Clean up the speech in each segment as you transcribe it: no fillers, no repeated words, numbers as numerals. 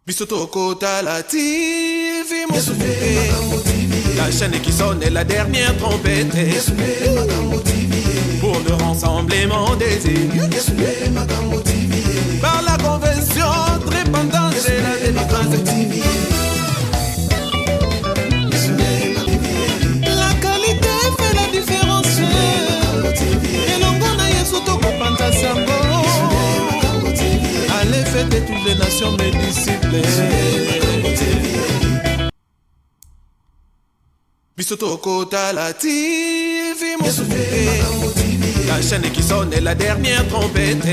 Bisotoko la TV, la chaîne qui sonne est la dernière trompette pour le rassemblement des élus par la convention répandance et la démocratie. La qualité fait la différence. Et l'ongona yesotoko pantasango. Allez fêter toutes les nations, mes disciples. Bisotoko la TV, la chaîne qui sonne est la dernière trompette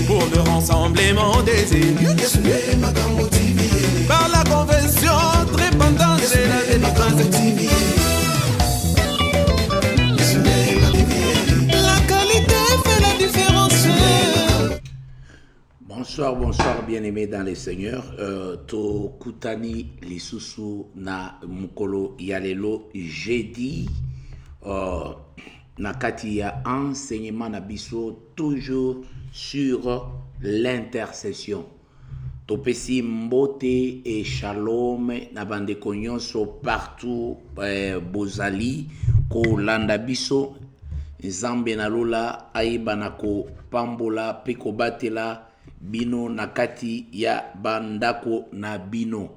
pour le rassemblement des élus par la convention répandance et la démocratie. La qualité fait la différence. Bonsoir bien-aimés dans le Seigneur. To kutani lisusu na mukolo yalelo jeudi na kati ya enseignement na biso toujours sur l'intercession. Topesi mbote et shalom na bandeko nyonso partout bozali ko landa biso Nzambe na lola aiba na ko pambola pe ko batela bino nakati ya bandako na bino.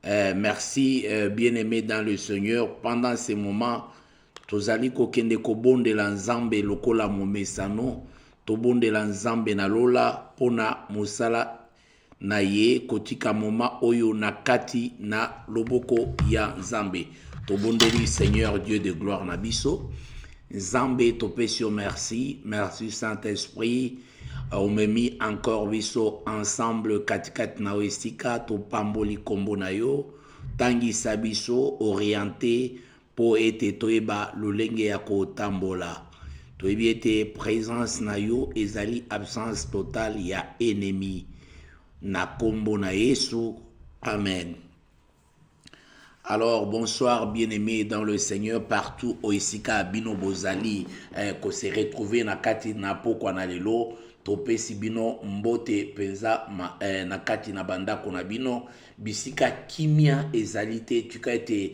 Merci bien-aimés dans le Seigneur. Pendant ces moments, tozali ko kende ko bondela Nzambe lokola momesano, to bondela Nzambe na lola pona musala na ye kotika moma oyo nakati na loboko ya Nzambe. To bondeli Seigneur Dieu de gloire na biso. Nzambe to pesio merci Saint-Esprit. On me mis encore biso ensemble katikat na westika to pamboli kombo na yo tangi sabiso orienté po ete toeba lolenge ya ko tambola to ete présence na yo ezali absence totale ya ennemi na kombo na Yesu. Amen. Alors, bonsoir bien-aimés dans le Seigneur partout au Isika Bino Bozali ko se retrouver na kati na pokwa na lelo topesi bino mbote penza na kati na bandako na bino bisika kimia ezalite tuka ete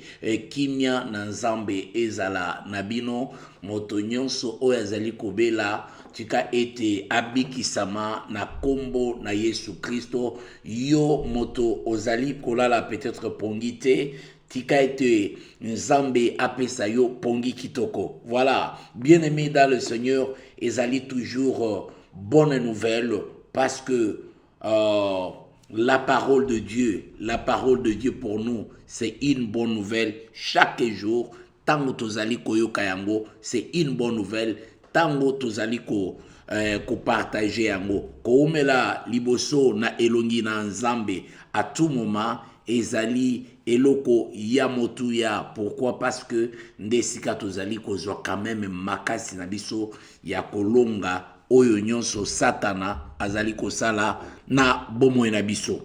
kimia na Nzambe ezala na bino moto nyonso oyo azali kobela tuka ete abikisama na kombo na Yesu Kristo. Yo moto ozali kolala peut-être pongite tika ete Nzambe apesa yo pongi kitoko. Voilà, bien-aimé dans le Seigneur, ezali toujours bonne nouvelle parce que la parole de Dieu pour nous, c'est une bonne nouvelle chaque jour. Tango tozali koyoka yango, c'est une bonne nouvelle. Tango tozali ko partager yango. Ko umela liboso na elongi na Nzambe à tout moment. Ezali eloko ya motu ya. Pourquoi? Parce que ndesika tozali kozwa quand même makasi na biso ya kolonga oyo nyonso satana azali kosala na bomoi na biso.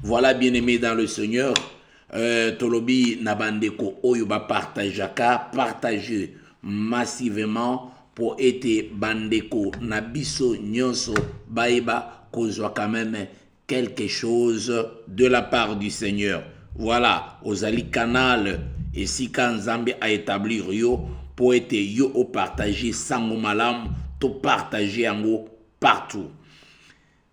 Voilà bien-aimés dans le Seigneur, tolobi na bandeko oyo ba partager massivement pour ete bandeko na biso nyonso baeba kozwa quand même quelque chose de la part du Seigneur. Voilà, ozali canal et si quand Nzambe a établir yo pour être yo au partager sango malam to partager yango partout.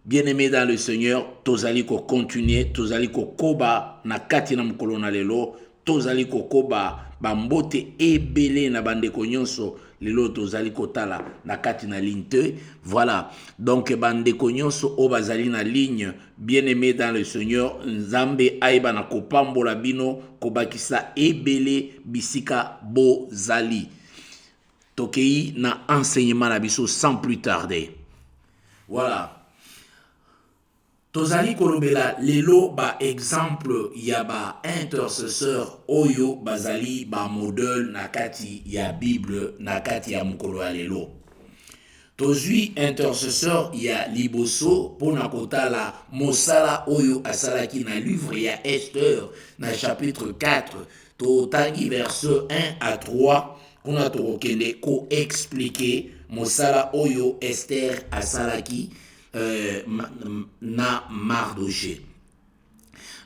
Bien-aimé dans le Seigneur, tozali ko continuer, tozali ko koba na kati na mukolo na lelo, tozali ko koba bambote ebele na bandeko nyonso lelo tozali kotala na kati na ligne te. Voilà, donc bandeko nyonso o bazali na ligne, bien-aimé dans le Seigneur, Nzambe aiba na kopambola bino kobakisa ebele bisika bozali. Tokei na enseignement na biso sans plus tarder. Voilà. Tozali kolobela lelo ba exemple ya ba intercesseur oyo bazali ba modèle na kati ya Bible na kati ya mukolo ya lelo. Tozui intercesseur ya liboso pona kotala mosala oyo asalaki na livre ya Esther na chapitre 4 totangi verset 1 à 3 kuna tokokende ko expliquer mosala oyo Esther asalaki na Mardoché.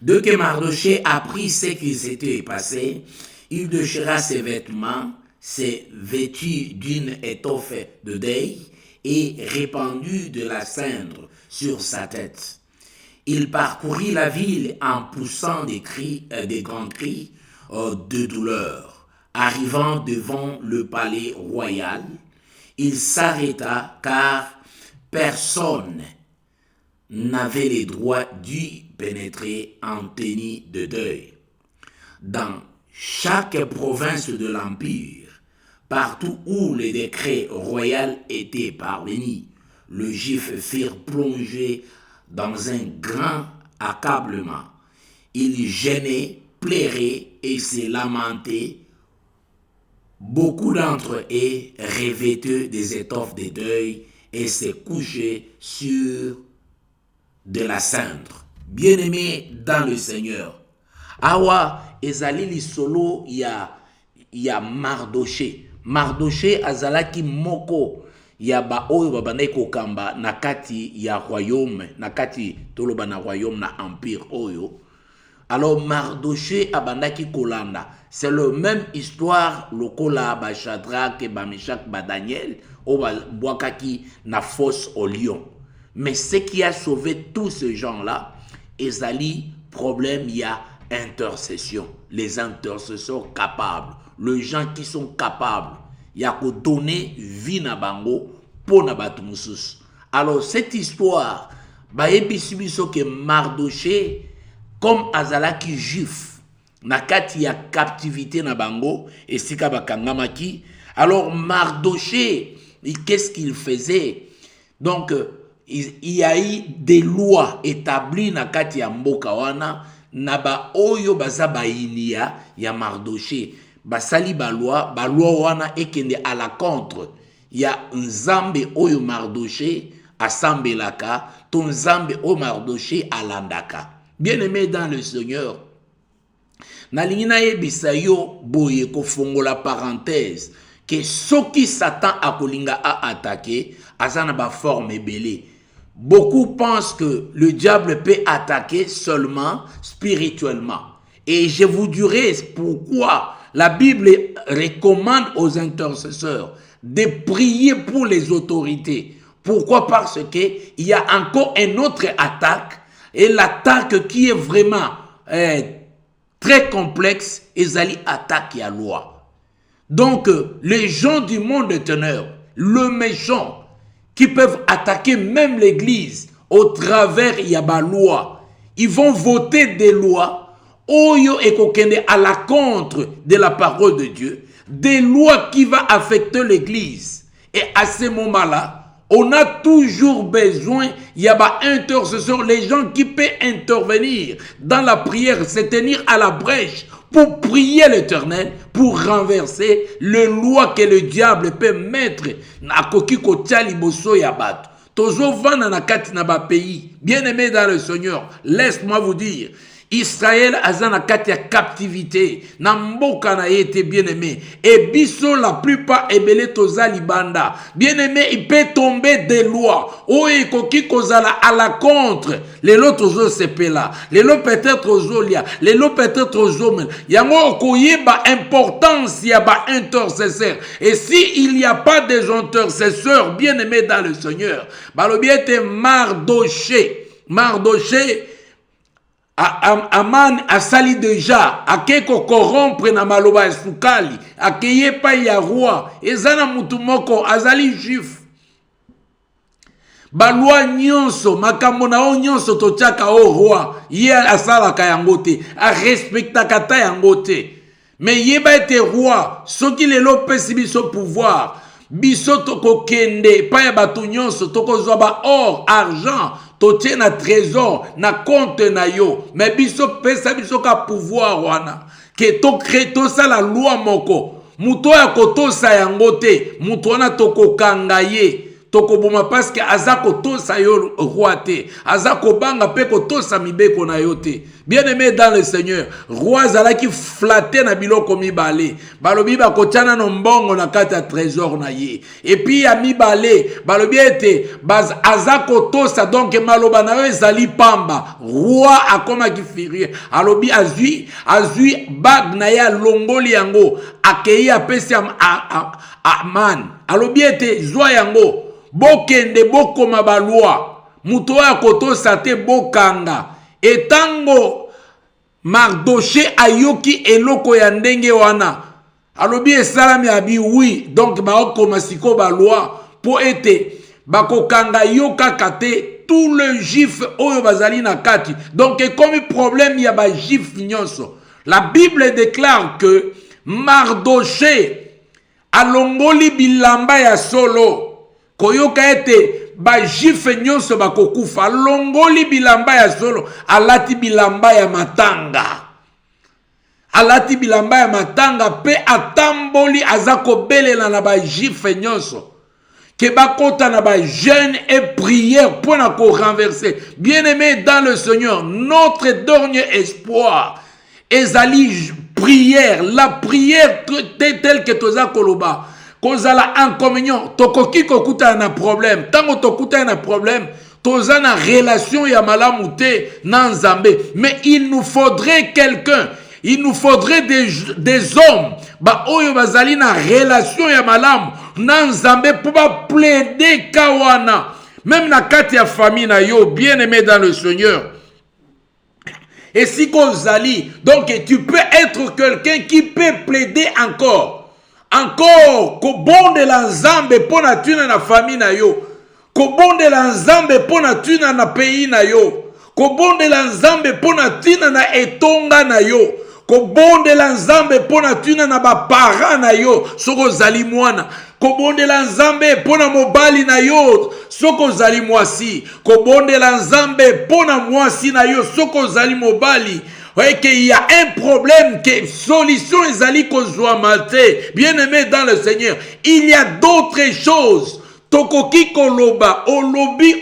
Dès que Mardoché apprit ce qui s'était passé, il déchira ses vêtements, s'est vêtu d'une étoffe de deuil et répandit de la cendre sur sa tête. Il parcourut la ville en poussant des grands cris de douleur. Arrivant devant le palais royal, il s'arrêta car personne n'avait le droit d'y pénétrer en tenue de deuil. Dans chaque province de l'Empire, partout où le décret royal était parvenu, les Juifs furent plongés dans un grand accablement. Ils gênaient, pleuraient et se lamentaient. Beaucoup d'entre eux revêtaient des étoffes de deuil et se couchaient sur de la cendre. Bien-aimés dans le Seigneur, awa ezali lisolo ya Mardoché. Mardoché azalaki moko ya ba oyo babandaki kokamba na kati ya royaume, na kati toloba na royaume na empire oyo. Alors Mardoché abandaki kolanda. C'est le même histoire lokola ba Shadrach, ba Meshach, ba Daniel o ba boakaki na fosse au lion. Mais ce qui a sauvé tous ces gens-là, ezali problème, il y a intercession. Les intercesseurs capables, les gens qui sont capables, il y a qu'à donner vie na bango pour na batumusus. Alors cette histoire, ba ebisibiso que Mardoché, comme azalaki juif, na kati ya captivité na bango, et sika bakangamaki, alors Mardoché, qu'est-ce qu'il faisait? Donc, il y a eu des lois établies na kati ya mboka wana, na ba oyo baza ba inia ya Mardoché. Basali ba loi wana ekende à la contre. Il y a nzambe oyo Mardoché asambelaka, ton nzambe oyo Mardoché alandaka. Bien-aimé dans le Seigneur, nalingi na yebisa yo boye kofongola parenthèse que soki Satan akolinga a attaqué azana ba forme ebele. Beaucoup pensent que le diable peut attaquer seulement spirituellement. Et je vous dirai pourquoi la Bible recommande aux intercesseurs de prier pour les autorités. Pourquoi? Parce qu'il y a encore une autre attaque. Et l'attaque qui est vraiment très complexe, ezali attaque à loi. Donc, les gens du monde ténèbres, le méchant, qui peuvent attaquer même l'église au travers y a ba loi, ils vont voter des lois oyo ekokende à la contre de la parole de Dieu, des lois qui vont affecter l'église. Et à ce moment-là, on a toujours besoin, il y a ba intercesseurs, les gens qui peuvent intervenir dans la prière, se tenir à la brèche pour prier l'Éternel, pour renverser les lois que le diable peut mettre na koki kotia liboso ya bato. Tozo vana na kati na ba pays. Bien-aimé dans le Seigneur, laisse-moi vous dire, Israël azana kati ya captivité, na mboka na yete bien-aimé, et biso la plupart ebele toza libanda. Bien-aimé, il peut tomber des lois, oye koki kozala à la contre, les lots tozo sepela, les lots peut-être ozolia, les lots peut-être ozomen, yango okoyeba importance ya ba intercesseur. Et si il n'y a pas des intercesseurs, bien-aimé dans le Seigneur, balobiete Mardoché, Aman asali déjà akeko corrompre na maloba esukali akeye pa ya roi ezana mutu moko azali juif balwa nyonso makambo na o nyonso totiaka o roi ye asalaka yango te a respectaka ta yango te mais yeba ete roi soki lelo pesi biso pouvoir biso tokokende pa ya bato nyonso tokozwa ba or argent totie na trésor na compte na yo mais biso pesa biso ka pouvoir wana ke to kreto sa la loi moko muto ya kotosa yango te muto wana tokokanga ye tokoboma parce que azako tosa yo roi te, azako banga peko tosa mibeko na yo te. Bien-aimé dans le Seigneur, roi zalaki flatté na biloko mibale, balobi ba kotiana no mbongo na kati ya trésor na ye. Et puis ya mibale, balobi ete baz azako tosa donc maloba na yo ezali pamba. Roi akoma ki furieux, alobi azui bag na ya longoli yango, akei apesi man. Alobi ete zwa yango bokende bokoma balwa muto ya kotosa te bokanga. Etango Mardoché ayoki eloko ya ndenge wana alobi esalami abi oui donc baokoma siko balwa po ete bakokanga yo kaka te tout le juif oyo bazali na kati. Donc comme problème ya ba juif nyonso, la Bible déclare que Mardoché alongoli bilamba ya solo koyoka ete ba jife nyonso bakokufa, alongoli bilamba ya solo, alati bilamba ya matanga. Alati bilamba ya matanga pe atamboli azako belela na ba jife nyonso. Que bakota na ba jeûne et prière pour na ko renverser. Bien-aimé dans le Seigneur, notre dernier espoir ezali prière, la prière telle que toza koloba. Kozala inconvénient, tokoki kokuta na problème. Tango tokuta na problème, toza na relation ya malamu te na Nzambe. Mais il nous faudrait quelqu'un, il nous faudrait des hommes, ba oyo bazali na relation ya malamu na Nzambe pour ba plaider kawana. Même na kati ya famille na yo, bien-aimé dans le Seigneur. Et si kozali, donc tu peux être quelqu'un qui peut plaider encore. Encore, ko bonde la Nzambe pona tuna na famille na yo. Ko bonde la Nzambe pona tuna na pays na yo. Ko bonde la Nzambe pona tuna na etonga na yo. Ko bonde la Nzambe pona tuna na ba para na yo. Soko zali mwana. Ko bonde la Nzambe pona mobali na yo. Soko zali mwasi. Ko bonde la Nzambe pona mwasi na yo. Soko zali mobali. Ouais, qu'il y a un problème, que solution ezali kozwa maté. Bien-aimé dans le Seigneur, il y a d'autres choses. Tokoki koloba, olobi,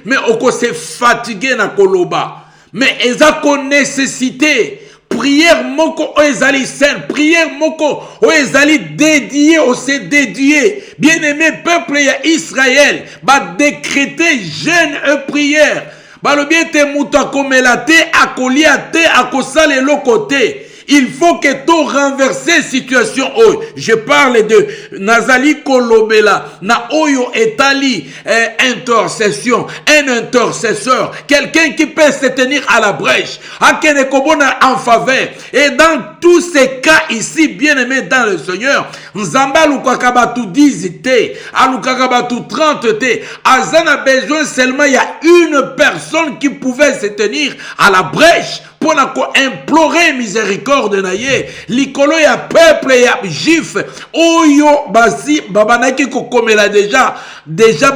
mais oko se fatigué na koloba. Mais ezako nécessité. Prière moko o ezali sainte, prière moko o ezali dédié, o se dédié. Bien-aimé peuple ya Israël, ba décréter jeûne et prière. Balobi te muto akomela te, akolia te, akosale lokote. Il faut que tu renverses situation. Oh, je parle de Nazali Kolobela, na oyo etali intercession, un intercesseur, quelqu'un qui peut se tenir à la brèche, akene kobona en faveur. Et dans tous ces cas ici, bien-aimés dans le Seigneur, Nzamba lukakaba tout 10 te, alukakaba tout 30 te, azana besoin seulement il y a une personne qui pouvait se tenir à la brèche pour implorer miséricorde na ye likolo ya peuple ya juif oyo basi babanaki kokomela déjà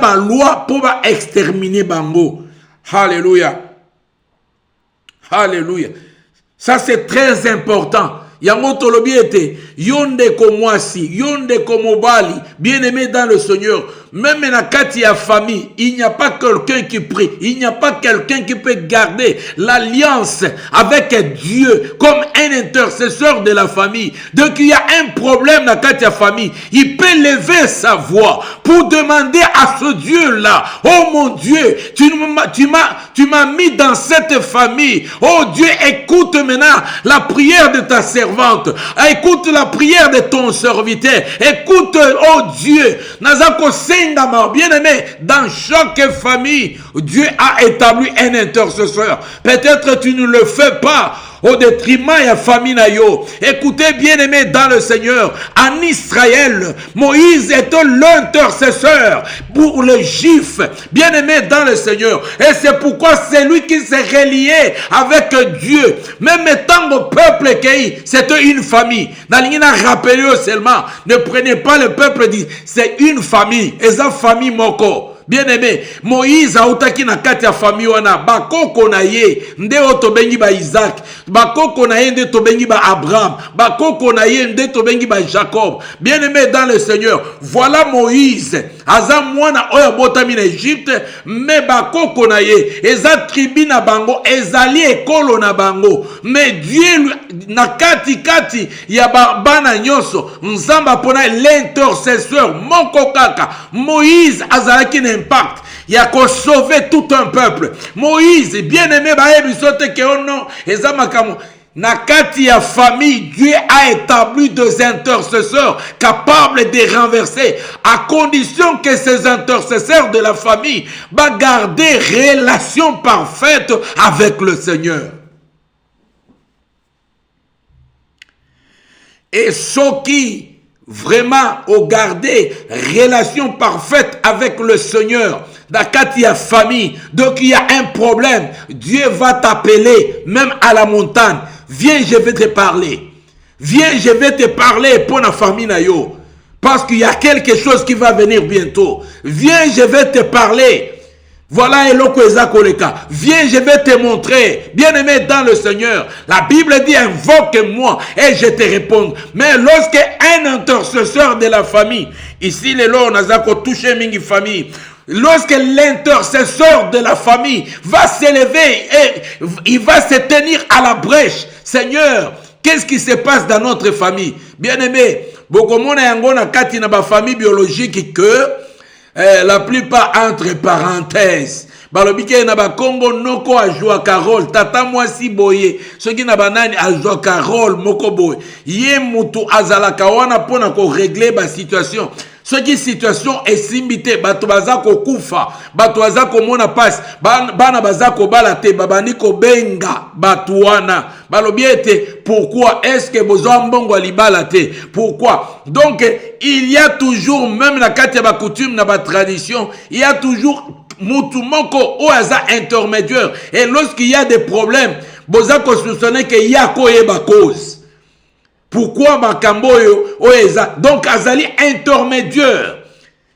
ba loi pour ba exterminer bango. Alléluia, alléluia. Ça c'est très important. Yango tolobi ete yonde ko mwasi, yonde ko mobali, bien-aimé dans le Seigneur. Même na kati ya famille, il n'y a pas quelqu'un qui prie, il n'y a pas quelqu'un qui peut garder l'alliance avec Dieu comme un intercesseur de la famille. Donc il y a un problème na kati ya famille, il peut lever sa voix pour demander à ce Dieu-là, oh mon Dieu, tu m'as mis dans cette famille. Oh Dieu, écoute maintenant la prière de ta servante, écoute la prière de ton serviteur, écoute, oh Dieu, Nazako bien-aimé, dans chaque famille, Dieu a établi un intercesseur. Peut-être tu ne le fais pas au détriment de la famille na yo. Écoutez, bien-aimé dans le Seigneur, en Israël, Moïse était l'intercesseur pour les Juifs, bien-aimé dans le Seigneur. Et c'est pourquoi c'est lui qui s'est relié avec Dieu. Même étant au peuple qui c'était une famille. Nalina rappelé seulement, ne prenez pas le peuple dit, c'est une famille. Et ça famille moko. Bien-aimé, Moïse a outaki na kati ya famille wana, bakoko na ye, nde otobengi ba Isaac, bakoko na ye nde tobengi ba Abraham, bakoko na ye nde tobengi ba Jacob. Bien-aimé dans le Seigneur, voilà Moïse, aza mwana oyo botami na Egypte, mais bakoko na ye eza tribu na bango, ezali ekolo na bango, mais Dieu na kati kati ya bana nyonso nzamba pona l'intercesseur moko kaka Moïse azalaki na impact ya ko sauver tout un peuple. Moïse bien aimé bayebi sote ke ono eza makamo. Na kati ya famille, Dieu a établi des intercesseurs capables de renverser, à condition que ces intercesseurs de la famille va garder relation parfaite avec le Seigneur. Et ceux qui vraiment ont gardé relation parfaite avec le Seigneur, dans la famille, donc il y a un problème, Dieu va t'appeler même à la montagne. Viens, je vais te parler. Viens, je vais te parler pour la famille nayo. Parce qu'il y a quelque chose qui va venir bientôt. Viens, je vais te parler. Voilà Eloko Ezakoleka. Viens, je vais te montrer. Bien-aimé dans le Seigneur, la Bible dit invoque-moi et je te réponds. Mais lorsque un intercesseur de la famille, ici les lois, on a touché mingi famille. Lorsque l'intercesseur de la famille va s'élever et il va se tenir à la brèche, Seigneur, qu'est-ce qui se passe dans notre famille? Bien-aimé, bokomona yango na kati na ba famille biologique que la plupart entre parenthèses. Balobike na ba Congo noko a joua Carole, tata mwasi boye, soki na banani a joua Carole moko boye. Ye mutu azalaka wana pona ko régler ba situation. Ce qui situation est simbité, bato bazako kufa, bato bazako mona passe, bana bazako balate, babani ko benga, batuana, balobiete, pourquoi est-ce que besoin mbongo alibalate? Pourquoi? Donc, il y a toujours, même la kati ba coutume, na ba tradition, il y a toujours mutu moko oaza intermédiaire. Et lorsqu'il y a des problèmes, bozako soupçonner qu'il y a koyeba cause. Pourquoi Makamboyo Oeza? Donc Azali intermédiaire.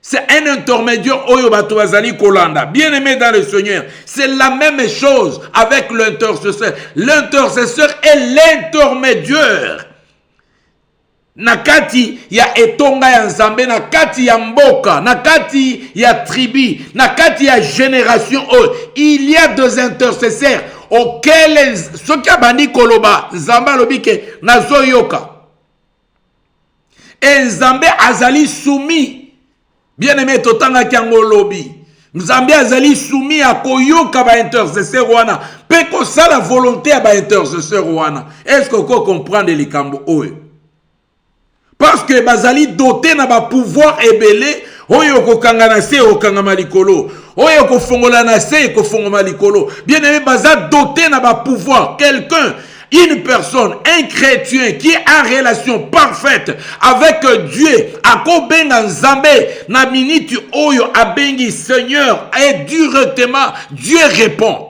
C'est un intermédiaire Oyo Bato Azali Kolanda. Bien aimé dans le Seigneur. C'est la même chose avec l'intercesseur. L'intercesseur est l'intermédiaire. Nakati ya etonga ya nzambe, nakati ya mboka, nakati ya tribu, nakati ya génération. Il y a des intercesseurs auquel ceux qui abandi koloba nzambe lobike nazo yoka et nzambe azali soumis. Bien aimé totanga kiango lobi nzambe azali soumis à koyoka ba intercesseur wana pe ko sa la volonté ba intercesseur wana. Est-ce que vous comprenez les kambo oyo? Parce que bazali doté na ba pouvoir ebele oyo ko kangana se o kangama likolo. Oyo ko fongola na se ko fongoma likolo. Bien aimé baza doté na ba pouvoir. Quelqu'un, une personne, un chrétien qui a une relation parfaite avec Dieu, ako benga nzambe na minute oyo abengi Seigneur et directement Dieu répond.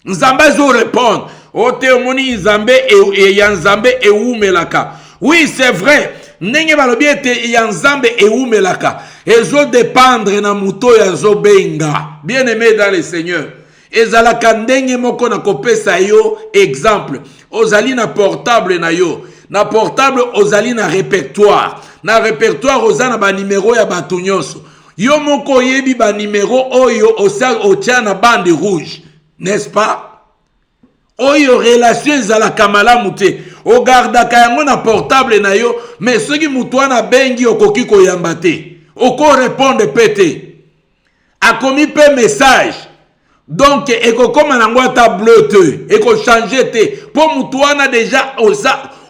Nzambe zo répond. O témoni nzambe e ya nzambe e umelaka. Oui, c'est vrai. Nenge balobiete ya nzambe e umelaka. Ezo dépendre na muto ya zo benga. Bien aimé dans le Seigneur. Ezalaka ndenge moko na kopesa yo exemple. Ozali na portable na yo. Na portable ozali na répertoire. Na répertoire ozana ba numéro ya batu nyonso. Yo moko yebi ba numéro oyo otia na bande rouge. N'est-ce pas? Oyo relation ezalaka malamu te. O gardaka yango na portable na yo, mais ceux qui mutuana bengi okoki koyamba te. Oko répondre pété. A commis pe message. Donc eko koma nango ata bleu te, eko changer te. Po mutuana déjà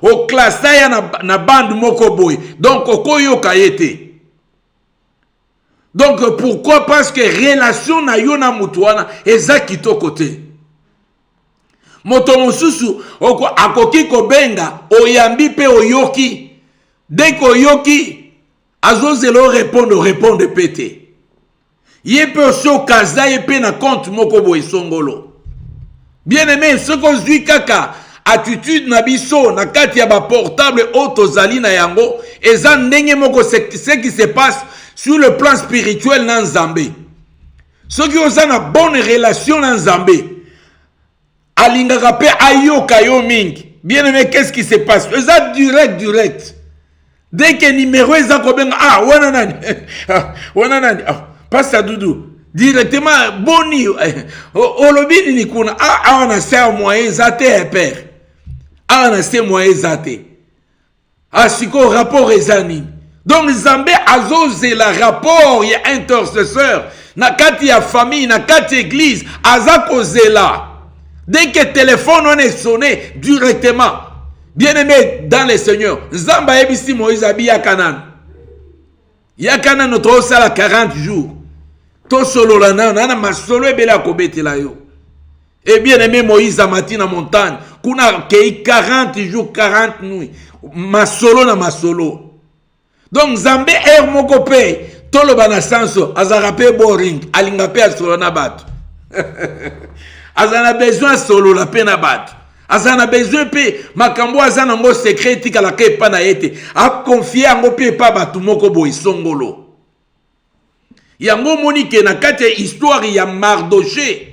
o classa ya na bande moko boy. Donc oko yoka yete. Donc pourquoi? Parce que relation na yo na mutuana eza kitoko te. Moto mosusu oko akoki ko benga oyambi pe oyoki. Dès que oyoki azozelo répondre pété. Ye pe so kaza ye pe na compte moko boy songolo. Bien aimé, ce qu'on dit kaka attitude na biso na kati ya ba portable otozali na yango eza ndenge moko ce qui se passe sur le plan spirituel na Nzambe. Ceux qui ont une bonne relation na Nzambe alingaka pe ayoka yo mingi. Bien aimé, qu'est-ce qui se passe? Eza direct. Dès que numéro est ah, wananani, Pasteur Doudou, directement, boni, olobini ni kuna, on a ça moyen zate, père. On a ça moyen zate. Siko rapport ezani. Donc, Zambé azose la rapport, il y a intercesseur, na kati ya famille, na kati église, azako zela. Dès que le téléphone on est sonné directement, bien-aimé dans le Seigneur, Zamba ebisi Moïse abi Yakanan. Yakanan notre sala 40 jours. To solo la na ma solo ebela kobete la yo. Et bien-aimé Moïse a mati na montagne, kuna kei 40 jours, 40 nuits. Ma solo na ma solo. Donc Zambé moko pe tolo bana sanso azarape boring alinga pe solo na bato. Azana besoin solo la pe na bato. Azana besoin pe makambo azana ngo secret tika la ke pa na yete. A confier ngo pe pa bato moko boy songolo. Yango monike na kati histoire ya Mardoché.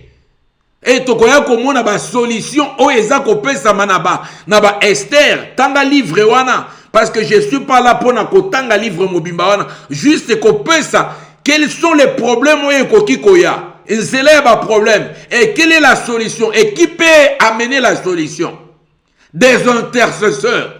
Et tokoya komona ba solution o eza ko pesa manaba na ba Esther tanga livre wana. Parce que je ne suis pas là pour na livre mobimba juste ko pesa quels sont les problèmes où koya. C'est là le problème. Et quelle est la solution? Et qui peut amener la solution? Des intercesseurs.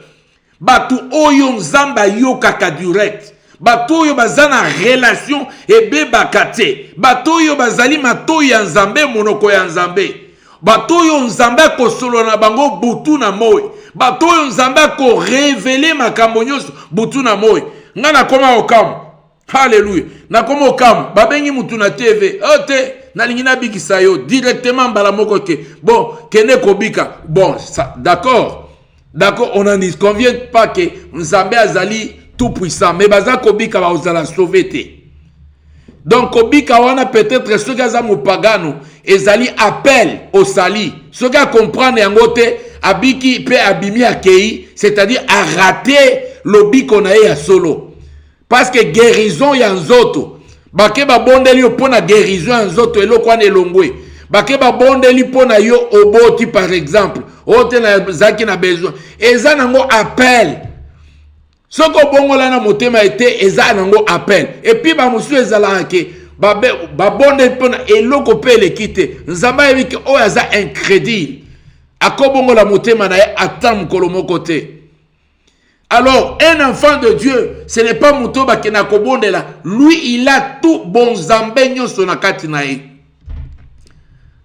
Batu oyo nzamba yo kaka direct. Batu oyo bazana relation et bebakate. Batu oyo bazali mato ya nzambe monoko ya nzambe. Batu oyo nzambe ko solo na bango butu na moi. Bato oyo nzambe ko révéler makambo nyonso butu na moi. Nga na koma okam. Hallelujah. Na koma okam. Babengi mutu na TV. Ote na lingina bikisa yo directement mbala moko ke. Bon, kene kobika. Bon, d'accord. D'accord, on n'en convient pas que nzambe azali tout puissant, mais baza kobika ba ozala sauver te. Donc kobika wana peut-être ceux qui aza mopagano ezali appel au sali. Ceux qui comprennent yango te abiki pe abimi akei, c'est-à-dire à rater lobi konae ya solo. Parce que guérison ya nzoto. Bake ba bondeli yo pona guérison ya nzoto eloko wana elongwe. Bake ba bondeli pona yo oboti par exemple. Ote na zaki na besoin. Eza nango appel. Soko bongola na motema ete eza nango appel. Et puis ba musu ezala ke ba bondeli pona eloko pe lekite. Nzamba yebiki o aza incrédule. Akobongo la motema na ye atam kolomo côté. Alors, un enfant de Dieu, ce n'est pas muto bakena kobondela. Lui, il a tout bon zambé nyonso na kati na ye.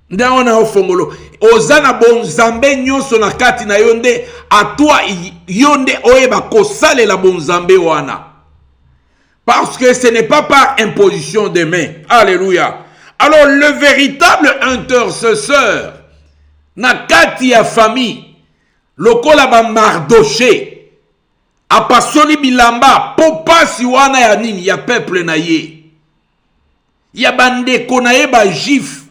Ndaona ofongolo. Ozana bon zambé nyonso na kati na yonde atwa yonde oyeba kosale la bon zambé wana. Parce que ce n'est pas par imposition de main. Alléluia. Alors, le véritable intercesseur na kati ya famille lokola ba Mardoché apasoli bilamba po pasi wana ya nini ya peuple na ye ya bandeko na ye ba juif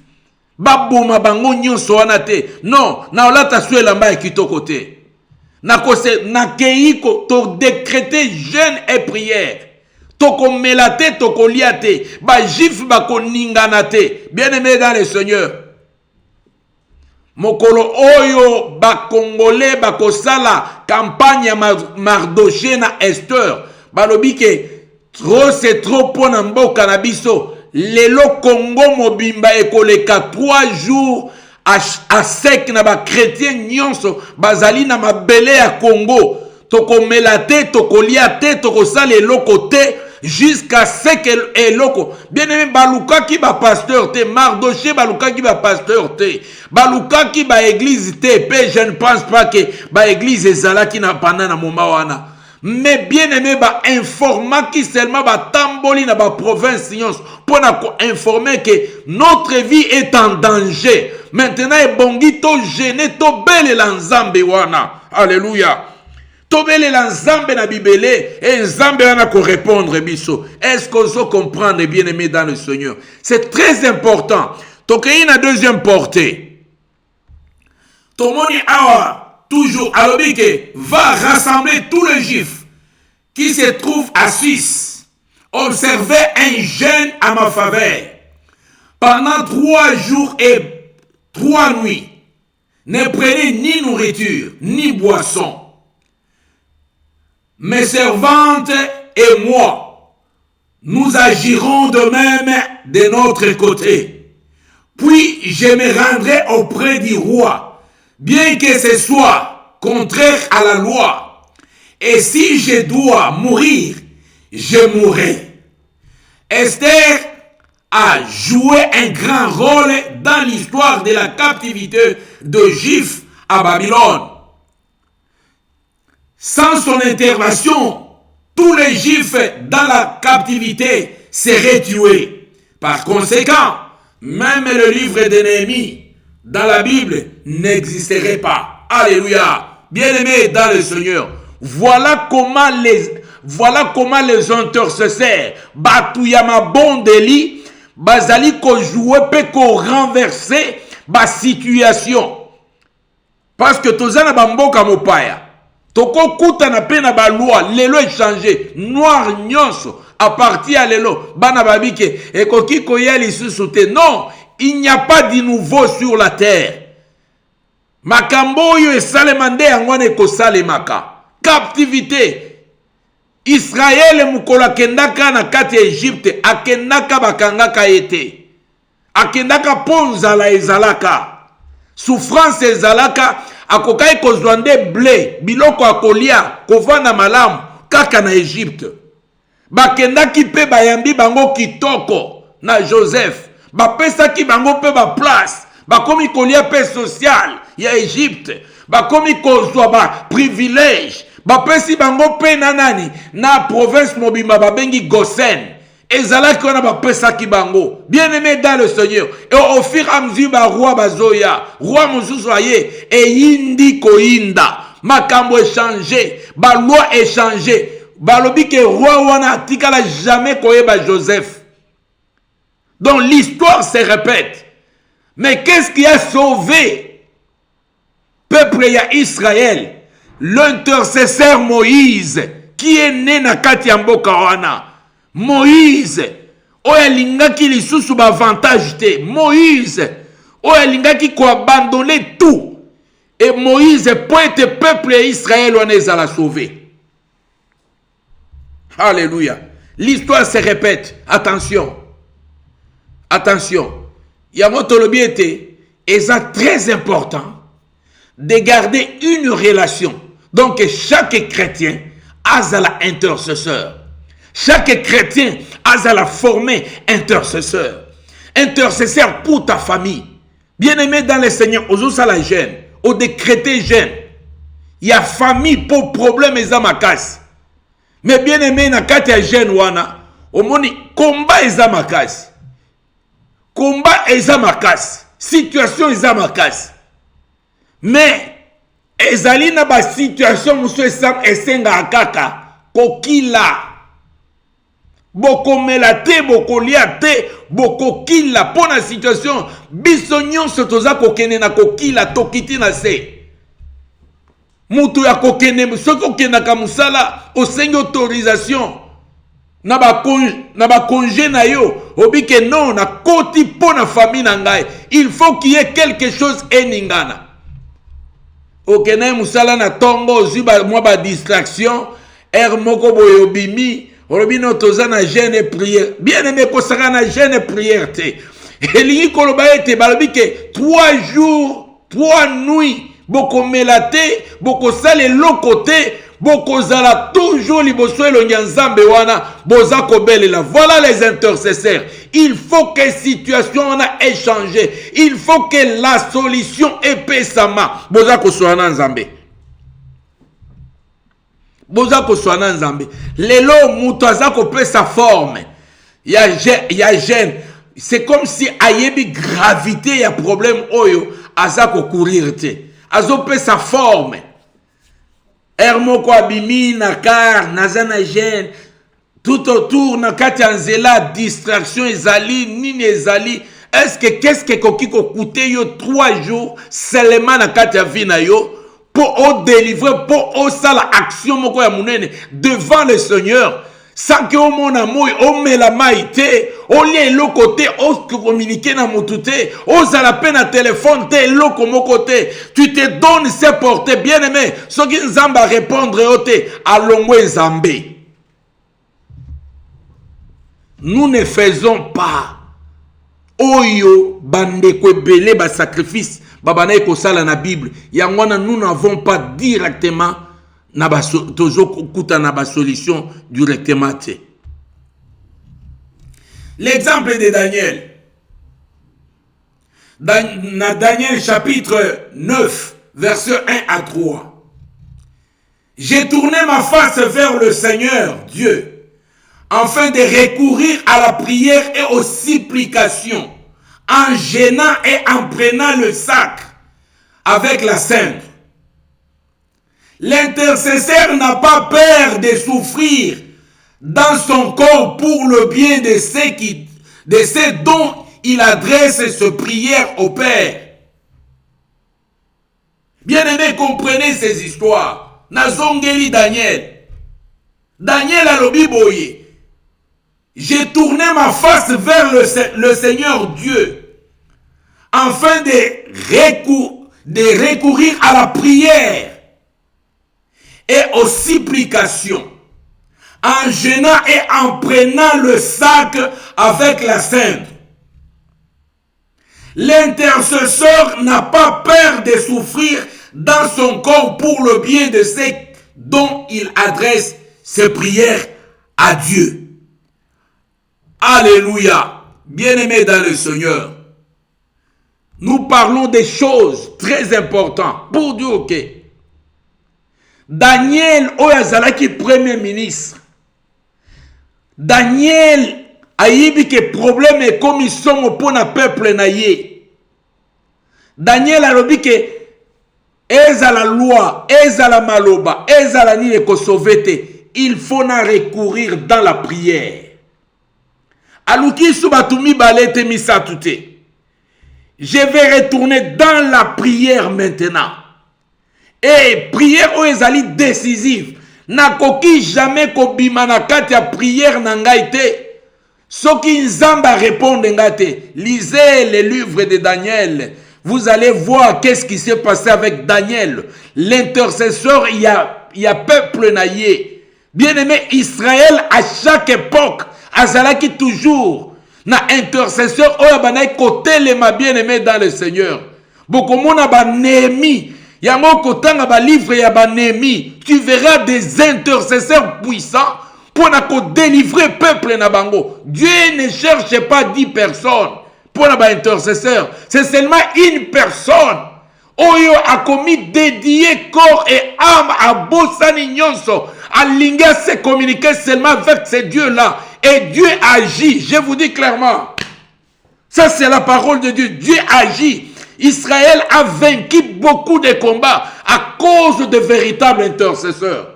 baboma bango nyonso wana te non na olata so elamba ya kitoko te na kose na keiko to décréter jeûne et prière to komela te to kolia te ba juif ba koningana te bien-aimé dans le Seigneur. Mokolo oyo ba Congolais ba kosala campagne ya Mardoché na Esther balobi ke trop c'est trop pona mboka na biso lelo Congo mobimba ekoleka 3 jours à sec na ba chrétien nyonso bazali na mabele ya Congo tokomela te tokolia te tokosala eloko te jusqu'à ce que eloko bien-aimé baluka ki ba pasteur te Mardoché baluka ki ba pasteur te baluka ki ba église te pe je ne pense pas que ba église ezala ki na pendant na moment wana mais bien-aimé ba informa ki seulement ba tamboli na ba province nyons pour na ko informer que notre vie est en danger maintenant e bongi to gêner to bele la nzambe wana. Alléluia. Tobele la nzambe na bibele et nzambe wana ko répondre biso. Est-ce qu'on se comprend bien aimé dans le Seigneur? C'est très important. Tokei na deuxième portée. Tomoni awa toujours alobike va rassembler tous les juifs qui se trouvent à Suisse. Observez un jeûne à ma faveur pendant 3 jours et 3 nuits. Ne prenez ni nourriture ni boisson. mes servantes et moi, nous agirons de même de notre côté. Puis je me rendrai auprès du roi, bien que ce soit contraire à la loi. Et si je dois mourir, je mourrai. Esther a joué un grand rôle dans l'histoire de la captivité de Juifs à Babylone. Sans son intervention, tous les Juifs dans la captivité seraient tués. Par conséquent, même le livre de Néhémie dans la Bible n'existerait pas. Alléluia. Bien-aimés dans le Seigneur, voilà comment les intercesseurs, Batuyama Bondeli, bazali ko jouer pe ko renverser ba situation. Parce que tozana bamboka mopaya. Toko kuta na pe na ba loi, lelo échangé, noir nyonso à partir à lelo, bana babike et koki koyeli susute. Non, il n'y a pas de nouveau sur la terre. Makambo yo esalemande yangwane ko salemaka. Captivité. Israël mukola kendaka na kati Egypte akendaka bakangaka ete. Akendaka ponza la ezalaka. Souffrance ezalaka akokai kozwande blé biloko akolia kovanda malamu kaka na Egypte. Bakendaki pe bayambi bango kitoko na Joseph. Bapesaki bango pe ba place. Bakomi kolia pe social ya Egypte. Bakomi kozwa ba privilège. Bapesi bango pe nanani na province mobimba babengi Gosen. Ezalaki wana bapesaki bango. Bien-aimé dans le Seigneur. Et au fur et à mesure ba roi bazoya, roi mosusu aye e yindi koinda. Makambo échangé, ba loi échangé. Balobi ke roi wana tikala jamais koyeba Joseph. Donc l'histoire se répète. Mais qu'est-ce qui a sauvé peuple ya Israël? L'intercesseur Moïse, qui est né na kati ya mboka wana. Moïse, oya lingaki lisusu ba avantage te. Moïse, oya lingaki ko abandonner tout. Et Moïse pointe peuple Israël wana ezala sauvé. Alléluia. L'histoire se répète. Attention. Attention. Yamotolobi était, et c'est très important de garder une relation. Donc chaque chrétien a l'intercesseur. Chaque chrétien a la formée intercesseur. Intercesseur pour ta famille. Bien-aimé dans le Seigneur, aux la gêne, au décrété gêne. Il y a famille pour problème et zamakas. Mais bien-aimé, na kati ya gêne wana, au moni combat et zamakas. Combat et zamakas. Situation et zamakas. Mais ezali na ba situation muso esenga akaka kokila boko melate boko liate boko kila pona situation biso nyonso toza kokene na kokila tokiti na se mutu ya kokene soko kokena ka musala osengi autorisation na ba congé na yo obike non na koti pona famille na ngai il faut qu'il y ait quelque chose eningana. Okene musala na tongo zuba mwa ba distraction moko boyobimi orobino toza na jeûne et prière. Bien aimé ko saka na jeûne et prière te. Elingi koloba ete balobi ke 3 jours 3 nuits boko melate boko sale lokote boko zala toujours liboso elongi nzambe wana boza kobelela. Voilà les intercesseurs. Il faut que la situation a échangé. Il faut que la solution epesama. Boza ko soana nzambe. Boza ko soana nzambe. Lelo muto aza ko pe sa forme. Il y a gêne. C'est comme si ayebi gravité ya problème oyo aza ko courir te. Azo pe sa forme. Hermoko abimi na car nazana gêne. Tout autour, na kati anzela, distraction ezali, nini ezali. Qu'est-ce que koki ko coûte yo 3 jours seulement na kati ya vie na yo pour au délivrer, pour au sala action moko ya munene devant le Seigneur. sans que mon amour on met la maïté on lie le côté on communiquer na moutouté on a la peine à téléphone té le comme côté tu te donnes ses portées bien aimé ce qui nzamba répondre oté alongwe nzambé. Nous ne faisons pas oyo bande ko belé ba sacrifice babana ko sala na Bible yangwana nous n'avons pas directement na ba toujours kuta na ba solution directement. L'exemple de Daniel dans Daniel chapitre 9 verset 1 à 3. J'ai tourné ma face vers le Seigneur Dieu afin de recourir à la prière et aux supplications, en gênant et en prenant le sac avec la cendre. L'intercesseur n'a pas peur de souffrir dans son corps pour le bien de ceux dont il adresse ses prières au Père. Bien-aimés, comprenez ces histoires. Nazongeli Daniel. Daniel a l'obiboye. J'ai tourné ma face vers le Seigneur Dieu afin de recourir à la prière et aux supplications, en gênant et en prenant le sac avec la cendre. L'intercesseur n'a pas peur de souffrir dans son corps pour le bien de ceux dont il adresse ses prières à Dieu. Alléluia. Bien-aimés dans le Seigneur, nous parlons des choses très importantes pour dire ok. Daniel oyazalaki premier ministre. Daniel ayibi que problème est comme ils sont pour na peuple na ye. Daniel a dit que ezala loi, ezala maloba, ezala ni ko sauver, il faut na recourir dans la prière. Aluki subatumi balete misatute. Je vais retourner dans la prière maintenant. Et prière o ezali décisive. Nakoki jamais ko bimanakati ya prière nangaite. Soki nzamba répondre ngate. Lisez les livres de Daniel. Vous allez voir qu'est-ce qui s'est passé avec Daniel. L'intercesseur, il y a peuple naïe. Bien-aimé, Israël à chaque époque. Azalaki toujours na intercesseur oya banay côté les ma bien-aimé dans le Seigneur. Beaucoup mona ba Néhémie, yango kotanga ba livre ya ba Néhémie, tu verras des intercesseurs puissants pour na ko délivrer peuple na bango. Dieu ne cherche pas 10 personnes pour na ba intercesseur, c'est seulement une personne. Oyo a commis dédié corps et âme à Bossani Nyonso, à Linga se communiquer seulement avec ces dieux-là. Et Dieu agit, je vous dis clairement. Ça c'est la parole de Dieu. Dieu agit. Israël a vaincu beaucoup de combats à cause de véritables intercesseurs.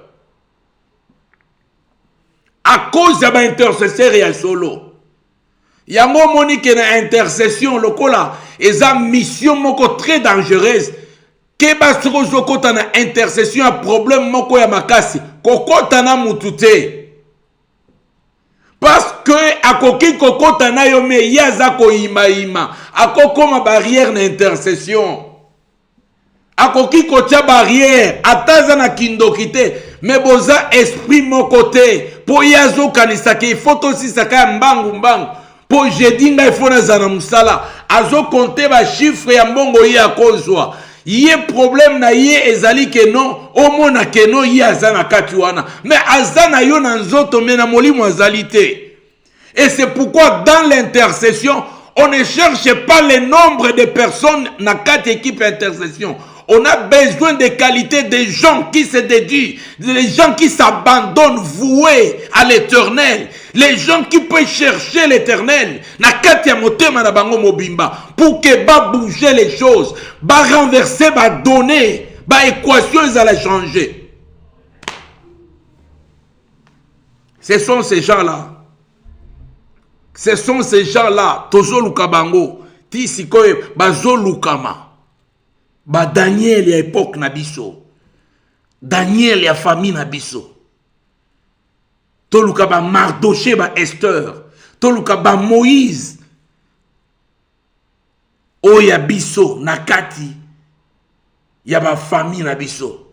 À cause de l'intercesseur et solo. Yango moni que na intercession lokola eza mission moko très dangereuse. Keba soko zokota na intercession a problème moko ya makasi. Kokota na mutute. Parce que akoki kokota na yo me yaza ko ima akoko ma barrière na intercession. Akoki kotia barrière ataza na kindokite me boza esprit mon côté po yazo kanisaki photo si saka mbangu po jeudi ngai fona zana musala azo compter ba chiffre ya mbongo ya kozwa. Yé problème na yé ezali ke non omona ke non yé azana kati wana mais azana yo na nzoto mena molimo azalité. Et c'est pourquoi dans l'intercession on ne cherche pas le nombre de personnes na quatre équipes intercession. On a besoin des qualités des gens qui se dédient, des gens qui s'abandonnent voués à l'éternel, les gens qui peuvent chercher l'éternel. Na kati ya motema na bango mobimba pour que ba bouger les choses, ba renverser, ba donner, ba équation à la changer. Ce sont ces gens-là. Ce sont ces gens-là. Tozo lukabango, ti sikoye bazo lukama. Ba Daniel ya époque na biso. Daniel ya famille na biso. toluka ba Mardoché ba Esther, toluka ba Moïse, oya biso nakati ya ba famille na biso.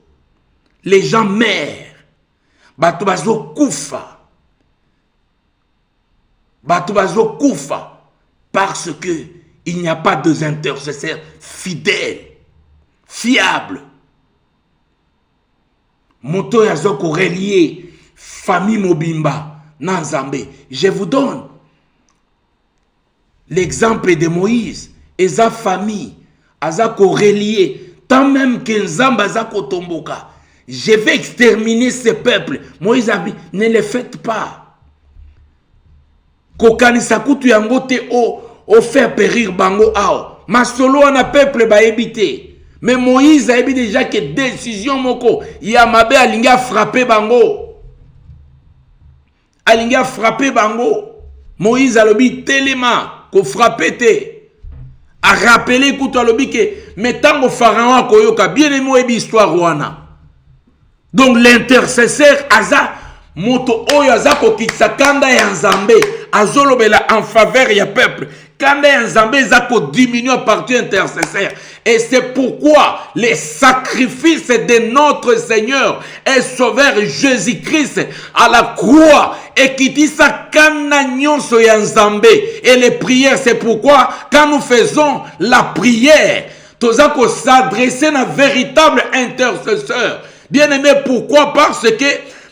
Les gens meurent, bato bazo kufa, parce que il n'y a pas d'intercesseurs fidèles, fiables. Moto yazoko relié famille mobimba nanzambe. Je vous donne l'exemple de Moïse et sa famille azako relié tant même que nzamba azako tomboka. Je vais exterminer ce peuple. Moïse a dit ne le faites pas. Kokanisa kutu yango te o faire périr bango ao. Masolo na peuple ba ebité. Mais Moïse a dit déjà que décision moko Yamabe alingi a frappé bango. Alingi a frappé bango. Moïse a lobi tellement ko frappé te. A rappelé kutu a lobi que mettant au pharaon koyoka bien aimé ebi histoire wana. Donc l'intercesseur aza moto oyo aza ko kitsa kanda ya nzambe azolobela en faveur ya peuple. Kanda ya nzambe aza ko diminuer partie intercesseur. Et c'est pourquoi les sacrifices de notre Seigneur et Sauveur Jésus-Christ à la croix et qui dit ça kanda nyonso ya nzambe et les prières. C'est pourquoi quand nous faisons la prière, toza ko s'adresser à un véritable intercesseur. Bien aimé, pourquoi? Parce que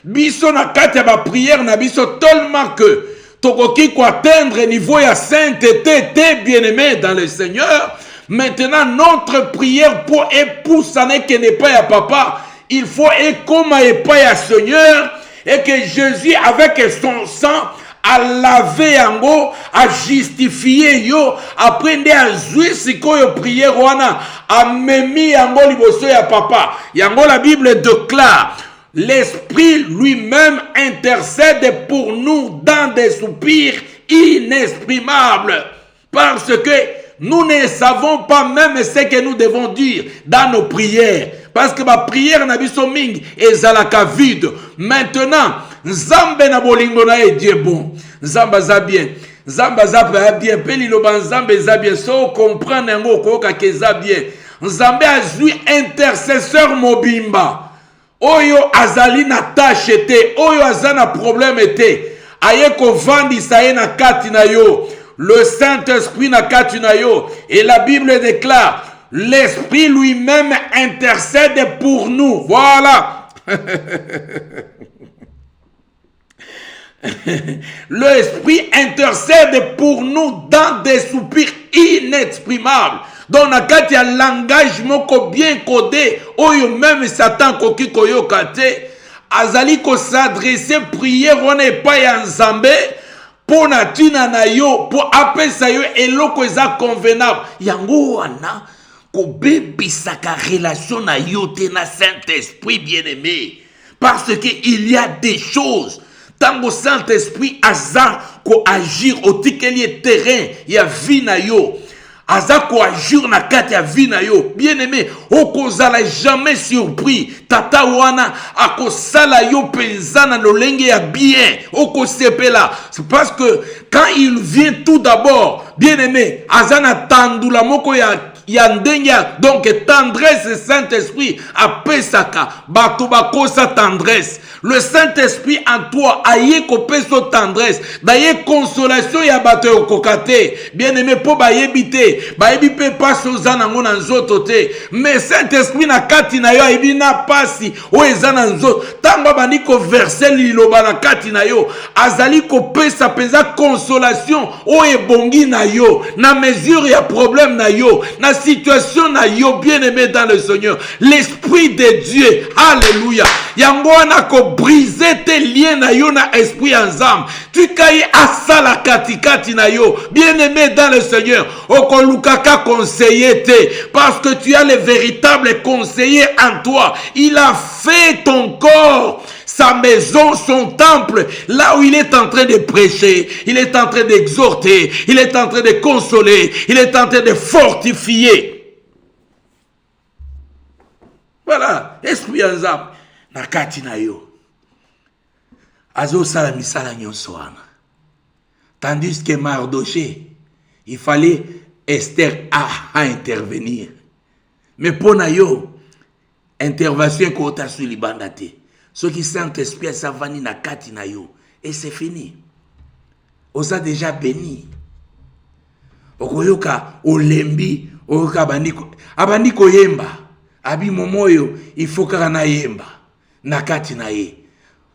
biso na kati ya ba prière na biso tellement que tokoki ko atteindre niveau ya sainteté bien aimé dans le Seigneur. Maintenant notre prière pour épousaner que n'est pas ya papa, il faut ekoma et pas ya Seigneur et que Jésus avec son sang a lavé yango, a justifié yo, après nde a zui sikoyo prière wana, a memi yango liboso ya papa. Yango la Bible déclare, l'Esprit lui-même intercède pour nous dans des soupirs inexprimables. Parce que nous ne savons pas même ce que nous devons dire dans nos prières. Parce que ma prière n'a biso mingi ezalaka vide. Maintenant, Nzambe na bolingo na Dieu bon. Nzamba za bien. Nzamba za bien. Peli lo banzambe za bien. So comprendre ngo koka ke za bien. Nzambe azui intercesseur mobimba. Oyo azali na tâche te. Oyo azana problème te. Aye ko vandisa ye na kati na yo. Le Saint-Esprit na kati na yo. Et la Bible déclare, l'Esprit lui-même intercède pour nous. Voilà. L'Esprit intercède pour nous dans des soupirs inexprimables. Donc, na kati ya langage moko bien codé, oyo même Satan koki koyoka te, azali ko s'adresser prière wana epai ya Nzambe pour na tina na yo, pour apesa yo eloko eza convenable. Yango wana ko bebisaka relation na yo te na Saint-Esprit bien-aimé. Parce que il y a des choses tango Saint-Esprit aza ko agir au tikeli terrain ya vie na yo. Aza ko agir na kati ya vie na yo. Bien-aimé, okozala jamais surpris. Tata wana akosala yo penza na lolenge ya bien. Okosepela. C'est parce que quand il vient tout d'abord, bien-aimé, aza na tandula moko ya ndenya, donc tendresse Saint-Esprit apesaka bato bakosa tendresse. Le Saint-Esprit en toi aye kopeso tendresse, daye consolation ya bato okokate. Bien-aimé, po bayebite, bayebipe passe ozana ngona nzoto te. Mais Saint-Esprit na kati na yo ayebi na pasi o ezana nzoto. Tango bandi ko verser liloba na kati na yo, azali kopesa pesa consolation o ebongi na yo, na mesure ya problème na yo, na situation na yo, bien-aimé dans le Seigneur. L'Esprit de Dieu, alléluia, yango wana ko briser tes liens na yo na esprit ensemble. Tu kaye asala katikati na yo, bien-aimé dans le Seigneur. Okolukaka conseiller te, parce que tu as le véritable conseiller en toi. Il a fait ton corps sa maison, son temple, là où il est en train de prêcher, il est en train d'exhorter, il est en train de consoler, il est en train de fortifier. Voilà, esprit ensemble, nakati na yo. Azo sala misala nyonso wana. Tandis que Mardoché, il fallait Esther à intervenir. Mais pour yo, intervention kota sur libandate. Ce qui Saint-Esprit ça vani na kati na yo. Et c'est fini. On a déjà béni. Okoyoka olembi, oyoka abandiko yemba. Abi momoyo, il faut kaka na yemba. Na kati na ye.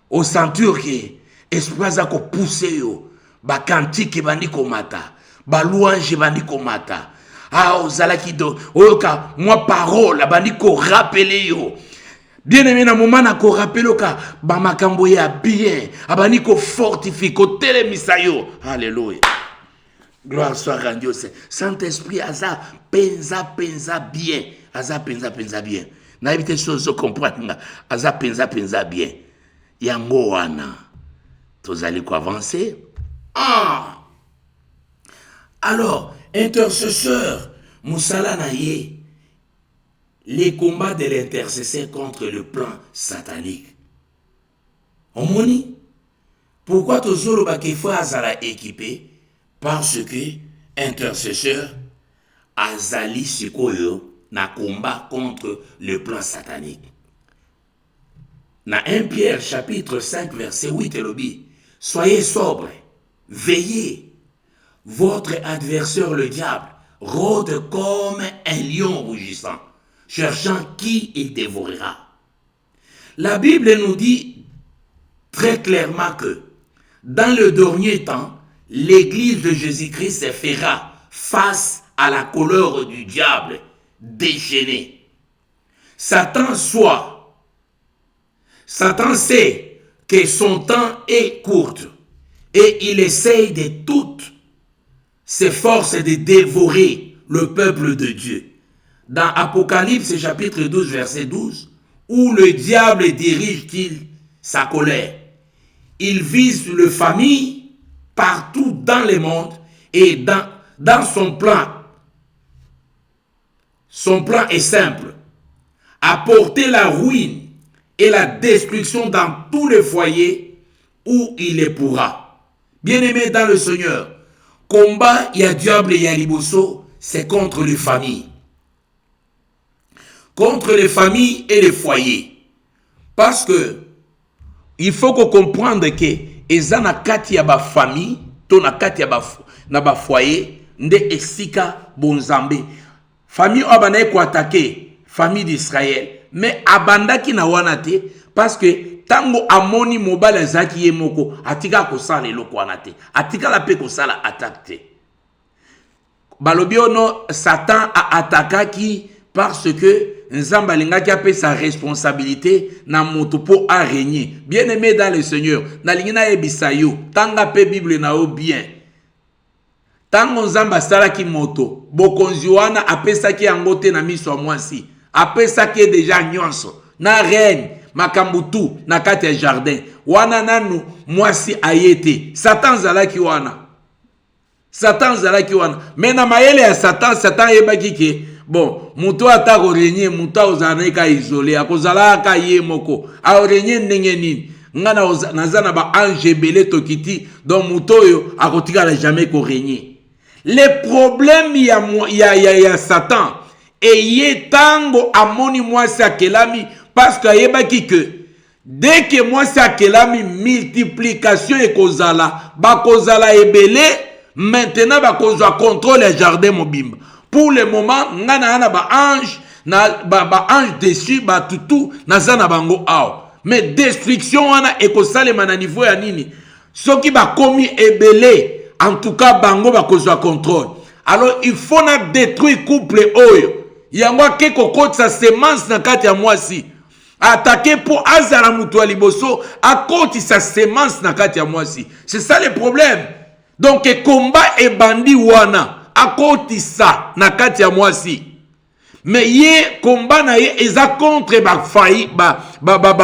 Au sentir que esprit za ko pousser yo. Ba kantique bandiko mata. Ba louange bandiko mata. Ah, ozalaki do oyoka moi parole bandiko rappeler yo. Bien aimé na moment na ko rappeler ka ba makambo ya bien, abaniko fortifie ko telemisa yo. Alléluia. Gloire soit rendue au Seigneur. Saint-Esprit aza penza bien. Aza penza bien. Na éviter chose comprendre aza penza bien. Yango wana. Tozali ko avancer. Ah. Alors, intercesseur, Moussala Naye, les combats de l'intercesseur contre le plan satanique. On moni? Pourquoi toujours le faut azala équipé? Parce que intercesseur azali sikoyo na combat contre le plan satanique. Na 1 Pierre chapitre 5 verset 8 et lobby. Soyez sobres, veillez. Votre adversaire le diable rôde comme un lion rougissant, cherchant qui il dévorera. La Bible nous dit très clairement que dans le dernier temps, l'Église de Jésus-Christ se fera face à la colère du diable déchaîné. Satan sait que son temps est court et il essaye de toutes ses forces de dévorer le peuple de Dieu. Dans Apocalypse chapitre 12 verset 12, où le diable dirige-t-il sa colère? Il vise les familles partout dans le monde et dans son plan. Son plan est simple. Apporter la ruine et la destruction dans tous les foyers où il les pourra. Bien-aimés dans le Seigneur, combat, il y a diable et il y a liboso, c'est contre les familles. Contre les familles et les foyers. Parce que il faut qu'on comprenne que eza na kati ya ba famille, to na kati ya ba foyer, nde esika bonzambe. Famille abana ko attaquer famille d'Israël, mais abandaki na wana te parce que tango amoni mobile zaki ye moko atika ko sala eloko wana te. Atika la pe ko sala attaque te. Balobi ono Satan a attaqué parce que Nzamba lingaki a sa responsabilité na moto po a régner. Bien aimé dans le Seigneur, na lingina ebisayo, tanga pe Bible na o bien. Tango Nzamba sala ki moto, bokonzi wana apesa ki angote na miso mwasi. Apesa ki déjà nyonso na reine makambutu na kati ya jardin. Wana nanu mwasi ayete. Satan zalaki wana. Satan zalaki wana. Mena mayele ya Satan yebaki ke bon, muto ata ko renye muta ozana ka isolé akozala ka ye moko. A renye ndenge nini? Ngana nazana ba ange belé tokiti donc muto yo akotika jamais ko renye. Le problème ya Satan et ye tango amoni mwasi akelami parce que yebaki que dès que mwasi akelami multiplication e kozala ba kozala ebele maintenant ba kozwa contrôle le jardin mobimba. Pour le moment, ngana ba ange ange dessus ba tutu nazana bango ao. Mais destruction wana ekosalema na niveau ya nini? Soki ba komi ebele, en tout cas bango ba kozwa contrôle. Alors il faut na détruire couple oyo. Yangwa ke kokotsa semence na kati ya mwasi. Attaquer pour azala mutu liboso akoti sa semence na kati ya mwasi. C'est ça le problème. Donc combat et bandi wana akotisa na kati ya mwasi. Mais ye combat na ye eza contre ba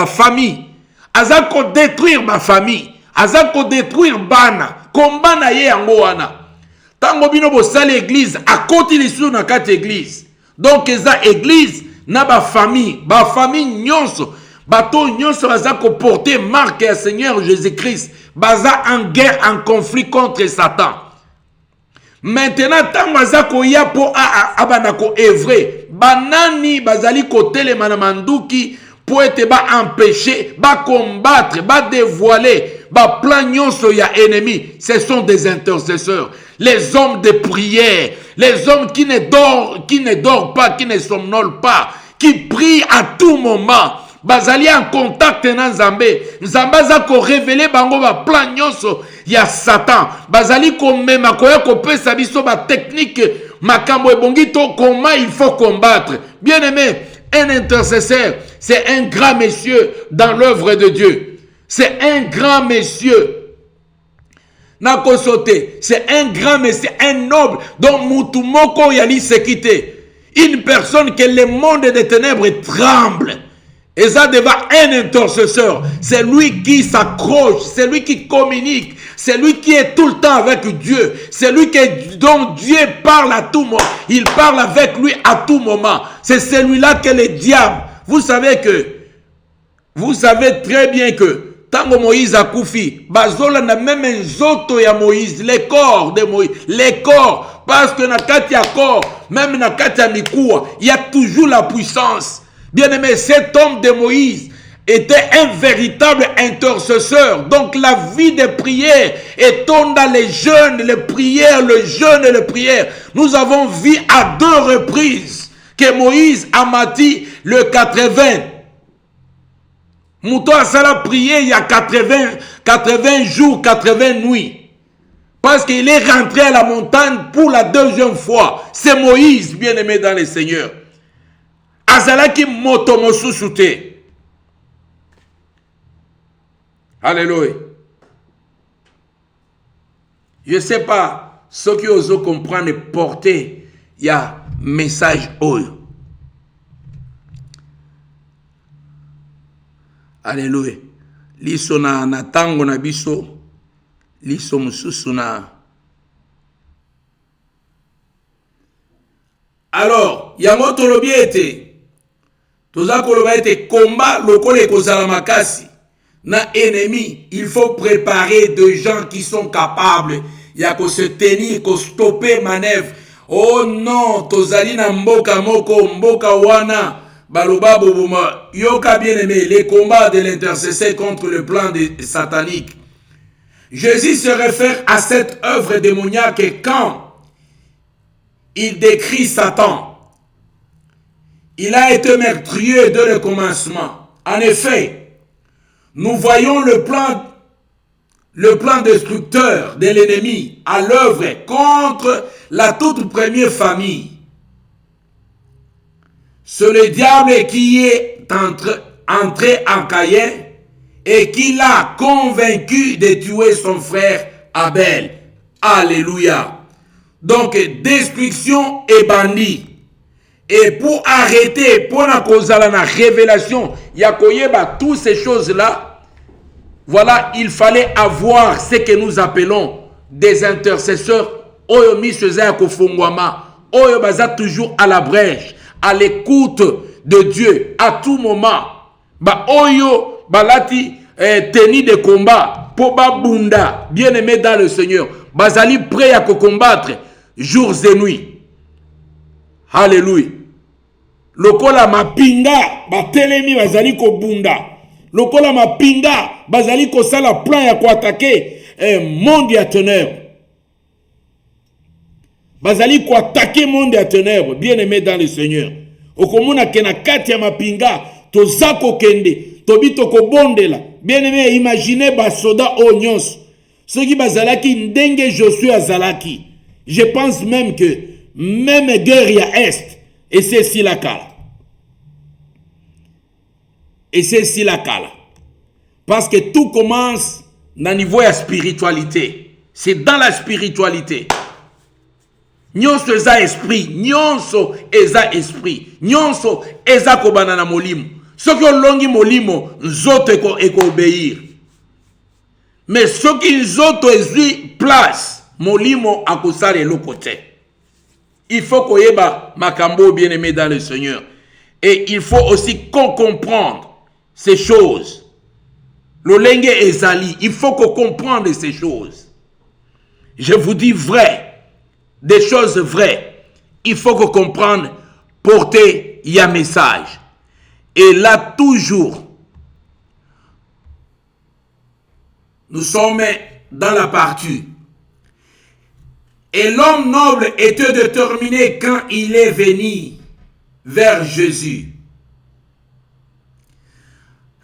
famille. Aza ko détruire ma famille. Aza ko détruire bana. Combat na ye yango wana. Tango bino bo sale église akoti lisu na kati église. Donc eza église na ba famille nyonso. bato nyonso baza ko porter marque ya Seigneur Jésus-Christ baza en guerre, en conflit contre Satan. Maintenant tant baza ko ya po abana ko evre banani bazali ko telema na manduki pour être ba empêcher, ba combattre, ba dévoiler, ba plan nyonso ya ennemi. Ce sont des intercesseurs, les hommes de prière, les hommes qui ne dorment pas, qui ne somnolent pas, qui prient à tout moment. Bazali en contact na Nzambe. Nzambe za ko révéler bango ba plan nyonso ya Satan. Bazali ko mema ko ya ko pesa biso ba technique makambo ebongi to comment il faut combattre. Bien aimé, un intercesseur, c'est un grand monsieur dans l'œuvre de Dieu. C'est un grand monsieur. Nako sote, c'est un grand monsieur, un noble dont mutumoko yali sekite. Une personne que le monde des ténèbres tremble. Et ça devant un intercesseur. C'est lui qui s'accroche, c'est lui qui communique, c'est lui qui est tout le temps avec Dieu. C'est lui dont Dieu parle à tout moment. Il parle avec lui à tout moment. C'est celui-là que le diable. Vous savez très bien que tango Moïse a koufi, bazola na même nzoto ya Moïse, les corps de Moïse, les corps, parce que na kati ya corps, même na kati ya mikuwa, il y a toujours la puissance. Bien aimé, cet homme de Moïse était un véritable intercesseur. Donc la vie de prière étant dans les jeûnes, les prières, le jeûne et les prières. Nous avons vu à 2 reprises que Moïse a mati le 80. Mouton a ça prié il y a 80 jours, 80 nuits. Parce qu'il est rentré à la montagne pour la 2e fois. C'est Moïse, bien aimé dans le Seigneur. Azalaki moto mosusu te. Alléluia. Je ne sais pas ce qui osent comprendre et porter. Il y a message oyo. Alléluia. Liso na tango na biso. Liso mususu na. Alors, yango tolobi ete. Toza koloba ete combat lokole kozala makasi. Na ennemi, il faut préparer des gens qui sont capables. Ya ko se tenir, ko stopper manœuvre. Oh non, tozali na mboka moko, mboka wana. Baloba bobuma, yoka bien aimé, les combats de l'intercesseur contre le plan satanique. Jésus se réfère à cette œuvre démoniaque quand il décrit Satan. Il a été meurtrier dès le commencement. En effet, nous voyons le plan destructeur de l'ennemi à l'œuvre contre la toute première famille. C'est le diable qui est entré en Caïn et qui l'a convaincu de tuer son frère Abel. Alléluia. Donc, destruction et bandit. Et pour arrêter, pour la cause de la révélation, Yakoyeba, toutes ces choses-là, voilà, il fallait avoir ce que nous appelons des intercesseurs. Oyo miseza kofungwama, oyo baza toujours à la brèche, à l'écoute de Dieu, à tout moment. Ba oyo balati tenue de combat, pour babunda, bien aimé dans le Seigneur. Bazali prêt à combattre jours et nuits. Alléluia. Lokola mapinga batelemi bazali ko bunda. Lokola mapinga bazali ko sala plan ya ko attaquer monde ya ténèbres. Bazali ko attaquer monde ya ténèbres, bien aimé dans le Seigneur. Okomuna kena kati ya mapinga tozako kende, tobito ko bondela. Bien aimé, imaginez basoda onyos. Ceux qui bazalaki ndenge Josué azalaki. Je pense même que même guerre ya est. Et c'est si la cala. Et c'est si la cala. Parce que tout commence dans niveau de la spiritualité. C'est dans la spiritualité. Nyonso eza esprit. Nyonso eza esprit. Nyonso eza kobana na molimo. Soki olongi molimo, nzoto eko obéir. Mais soki nzoto ezui place, molimo akosala eloko te. Il faut qu'on yeba makambo bien aimé dans le Seigneur. Et il faut aussi qu'on comprenne ces choses. Lolenge ezali, il faut qu'on comprenne ces choses. Je vous dis vrai, des choses vraies. Il faut qu'on comprenne, porter un message. Et là, toujours, nous sommes dans la partie. Et l'homme noble était déterminé quand il est venu vers Jésus.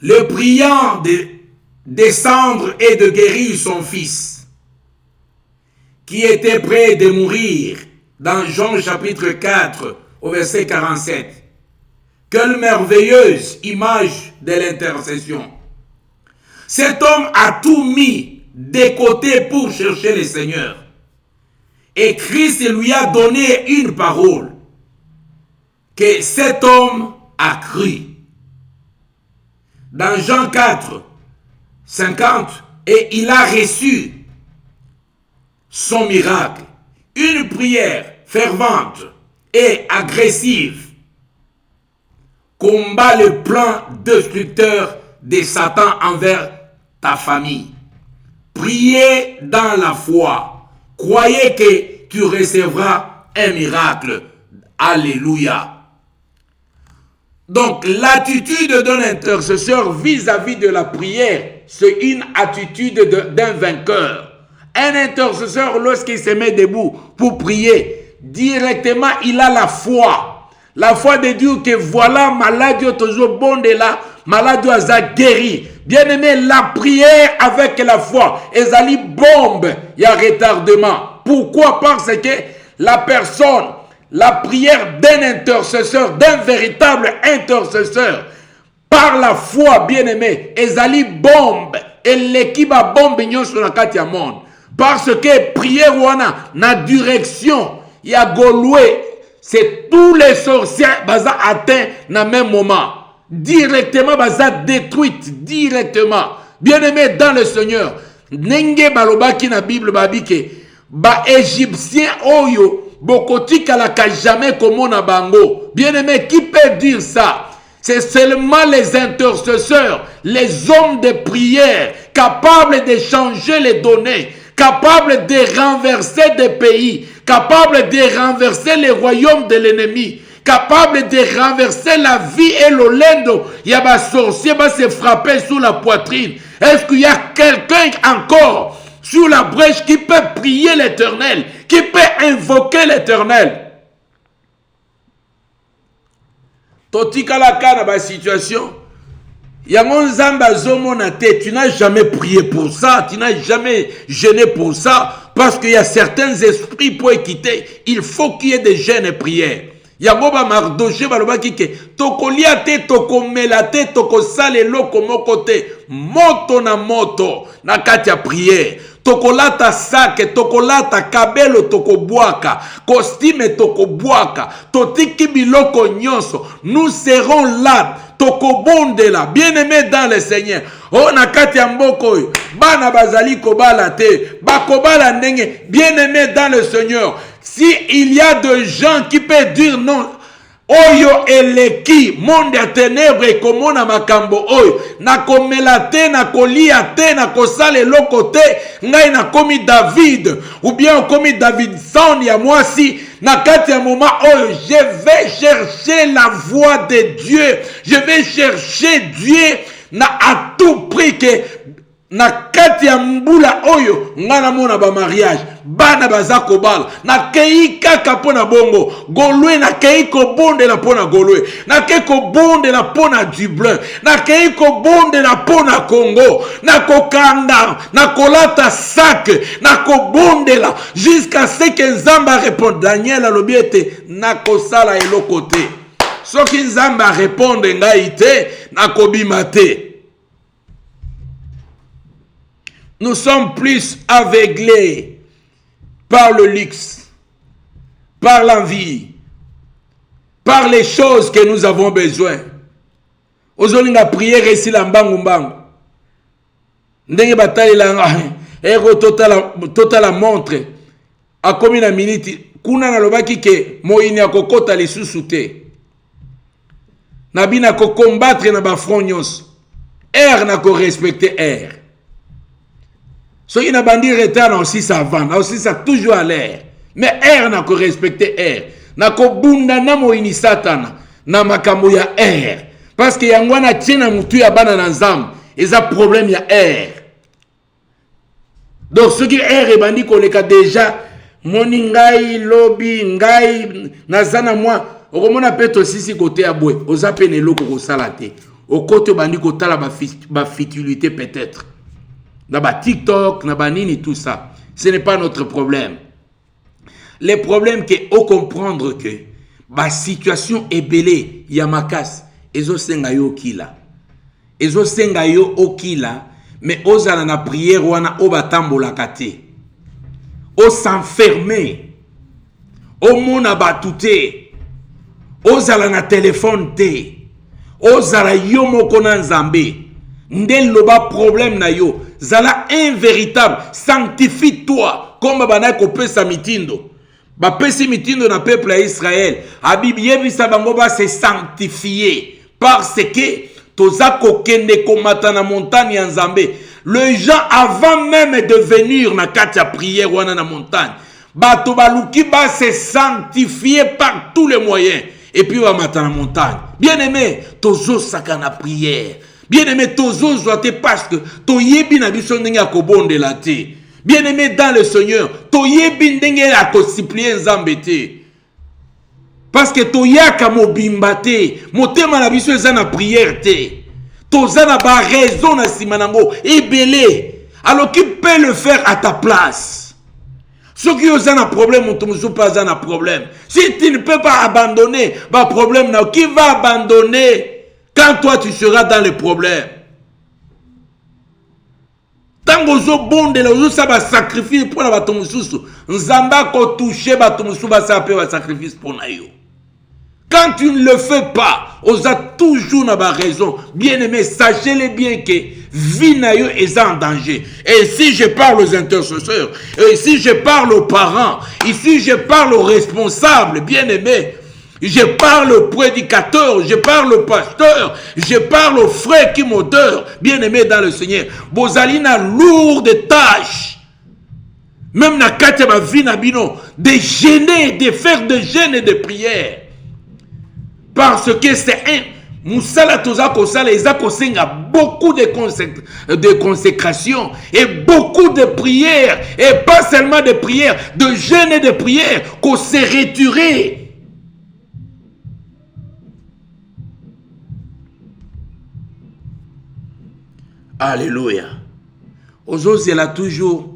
Le priant de descendre et de guérir son fils, qui était prêt de mourir, dans Jean chapitre 4, au verset 47. Quelle merveilleuse image de l'intercession. Cet homme a tout mis de côté pour chercher le Seigneur. Et Christ lui a donné une parole que cet homme a cru. Dans Jean 4, 50, et il a reçu son miracle. Une prière fervente et agressive combat le plan destructeur de Satan envers ta famille. Priez dans la foi. Croyez que tu recevras un miracle. Alléluia. Donc, l'attitude d'un intercesseur vis-à-vis de la prière, c'est une attitude d'un vainqueur. Un intercesseur, lorsqu'il se met debout pour prier, directement, il a la foi. La foi de Dieu que voilà, malade toujours bon de là, malade a guéri. Bien aimé, la prière avec la foi, ezali bombe, il y a retardement. Pourquoi? Parce que la personne, la prière d'un intercesseur, d'un véritable intercesseur, par la foi, bien aimé, ezali bombe, et l'équipe a bombe sur la carte du monde. Parce que prière wana na direction, il y a Gaulois, c'est tous les sorciers baza atteints dans le même moment. Directement baza détruite directement. Bien aimé dans le Seigneur. Nenge balobaki na Bible babike ba égyptien oyo bokoti kalaka jamais komona bango. Bien aimé, qui peut dire ça? C'est seulement les intercesseurs, les hommes de prière capables de changer les données, capables de renverser des pays, capables de renverser les royaumes de l'ennemi, capables de renverser la vie et l'olendo. Il y a des sorciers qui se frapper sous la poitrine. Est-ce qu'il y a quelqu'un encore sur la brèche qui peut prier l'Éternel, qui peut invoquer l'Éternel? Totika la kana ba situation. Yangon zamba zomona te, tu n'as jamais prié pour ça, tu n'as jamais gêné pour ça, parce qu'il y a certains esprits pour quitter, il faut qu'il y ait des jeûnes et prières. Yango ba mardoché balobaki ke tokolia te, tokomela te, tokosale loko moko te, moto na moto na kati ya prière. Tokolata sake, tokolata kabelo tokobwaka, costume tokobwaka, totiki biloko nyonso. Nous serons là, tokobondela, bien-aimé dans le Seigneur. Oh nakati ya mboko, bana bazali kobala te, bakobala ndenge, bien-aimé dans le Seigneur. Si il y a des gens qui peuvent dire non, oyo eleki monde ya ténèbres ekomona makambo oyo nakomela te, nakolia te, nakosala eloko te, ngai nakomi David ou bien okomi Davidson ya mwasi na kati ya moment oyo, je vais chercher la voix de Dieu, je vais chercher Dieu na à tout prix que na kati ya mbula oyo ngana mona ba mariage bana baza kobala na kei kaka pona bongo golwe na kei ko bonde la pona golwe na kei ko bonde la pona Dublin na kei ko bonde la pona Congo na kokanda na kolata sac na ko bonde la jusqu'à ce que Nzamba réponde. Daniel alobiete na kosala eloko te, soki Nzamba répondre ngai te na kobima te. Nous sommes plus aveuglés par le luxe, par l'envie, par les choses que nous avons besoin. Aujourd'hui, la prière ici, la mbangu. Ndenge bataille la ego total montre. A combien de minutes, kuna na lobaki ke moini akokota lisusu te. Nabina ko combattre na ba front nyonso. R n'a ko respecter R. So il n'a bandi retard aussi ça vend, aussi ça toujours à l'air. Mais R n'a ko respecter R. Na ko bunda na mo ini satana na makambo ya R. Parce que yangwana tiena mutu ya bana na nzambe, eza problème ya R. Donc ce qui R et bandi ko leka déjà moni ngai lobby ngai nazana moi okomona peto sisi côté ya boy oza pene loko ko sala te. Au côté bandi ko tala ba futilité peut-être. Na ba TikTok, na ba nini tout ça. Ce n'est pas notre problème. Le problème que au comprendre que ba situation est belée yamakas ezo senga yo kila. Ezo senga yo okila mais ozala na prière wana obatambola kate. O s'enfermer. O mona batute. Ozala na téléphone te. Ozala yo moko na nzambe. Ndel loba problème na yo. Zala invéritable. Sanctifie-toi. Comme bana ko pesa mitindo. Ba pesi mitindo na peuple à Israël. Habibi yebisa bango ba se sanctifier. Parce que toza kokende komata na montagne ya nzambe. Les gens avant même de venir na katia prière wana na montagne. Bato baluki ba se sanctifier par tous les moyens. Et puis va matin la montagne. Bien aimé, tozo sakana prière. Bien aimé, tozo zoate parce que to yebi na biso ndenge akobonde la te. Bien aimé dans le Seigneur, to yebi ndenge la ko supplier nzambe te. Parce que to yaka mobimba te, motema na biso eza na prière te. Toza na ba raison na simanango ebele. Alors qui peut le faire à ta place? Ceux qui ont un problème, on ne pas un problème. Si tu ne peux pas abandonner, bah problème là, qui va abandonner quand toi tu seras dans les problèmes? Tant que vous bon de la ça va sacrifier pour la bateau mususu. Nzamba ko toucher bateau mususu va ça va sacrifice pour nayo. Quand tu ne le fais pas, on a toujours na ba raison. Bien aimé, sachez-le bien que vie nayo est en danger. Et si je parle aux intercesseurs, et si je parle aux parents, ici je parle aux responsables, bien aimé, je parle au prédicateur, je parle au pasteur, je parle aux frères qui m'odeur, bien aimé dans le Seigneur. Bozali na lourde tâche. Même na kate ma vie na bino, de gêner, de faire de jeûnes et de prières. Parce que c'est un Moussala Toza Kosala, ils ont beaucoup de consécration et beaucoup de prières. Et pas seulement de prières, de jeûnes et de prières, qu'on s'est retiré. Alléluia. Aujourd'hui, il a toujours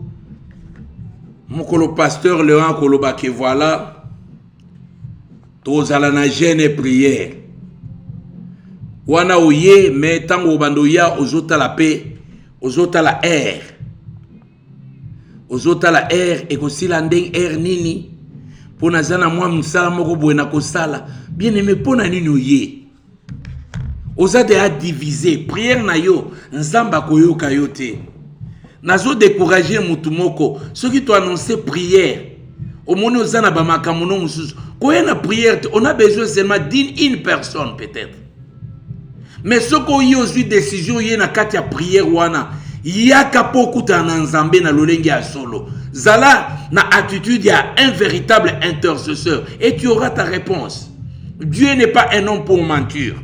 mon pasteur Léon Koloba qui voilà. Tozala na jeûne et prière. Wana oye mais tango bandoya ozota la paix, ozota la air. Ozota la air et kosila ndeng air nini. Pona zana mwa msala moko buena kosala. Bien aimé pona nini oye. Ozade a diviser prière na yo nzamba koyoka yote. Nazo décourager mutu moko, ceux qui t'ont annoncé prière. Au moment où on a besoin prière, on a besoin seulement d'une personne peut-être. Mais ce qu'on y a eu décision, il y a une prière wana, il y a kapoku ta nzambe na lolengi ya solo. Zala na attitude, il y a un véritable intercesseur et tu auras ta réponse. Dieu n'est pas un homme pour mentir,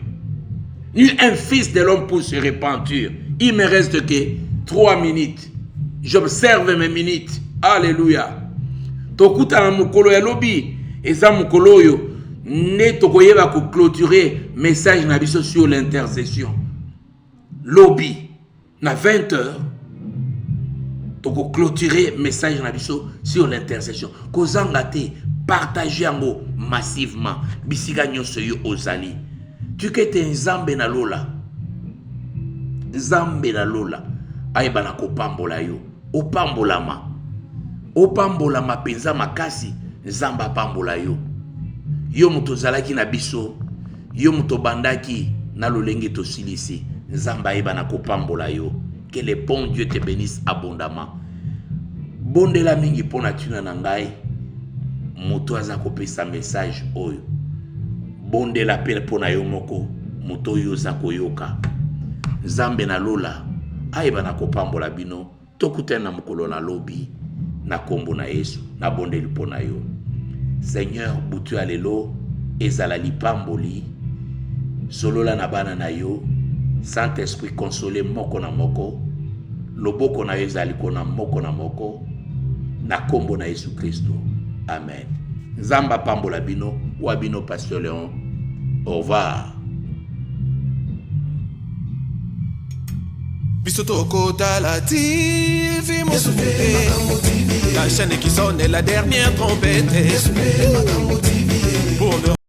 ni un fils de l'homme pour se repentir. Il me reste que 3 minutes. J'observe mes minutes. Alléluia. Tokuta na mukolo ya lobi eza mukolo yo ne tokoyeba ko clôturer message na biso sur l'intercession lobi na 20h toko clôturer message na biso sur l'intercession kozanga te partager yango massivement bisika nyonso yo ozali tu kete nzambe na lola ayeba na kopambola yo opambolama opambola mapenza makasi nzamba pambola yo yo muto zalaki na biso yo muto bandaki na lolenge to silisi nzamba eba na kopambola yo. Que le bon Dieu te bénisse abondamment. Bondela mingi pona tuna na ngai moto aza kopesa message oyo bondela pele pona yo moko moto yo za koyoka Zambe na lola ayeba na kopambola bino tokutana na mokolo na lobi na kombo na Yesu na bondeli mpo na yo. Seigneur, butu ya lelo ezala lipamboli solola na bana na yo. Saint-Esprit console moko na moko, loboko na yo ezali kona moko na moko na kombo na Yesu Kristo. Amen. Nzamba pambola bino wa bino Pasteur Léon. Au revoir. Bisotoko la TV, la chaîne qui sonne la dernière trompette. Pour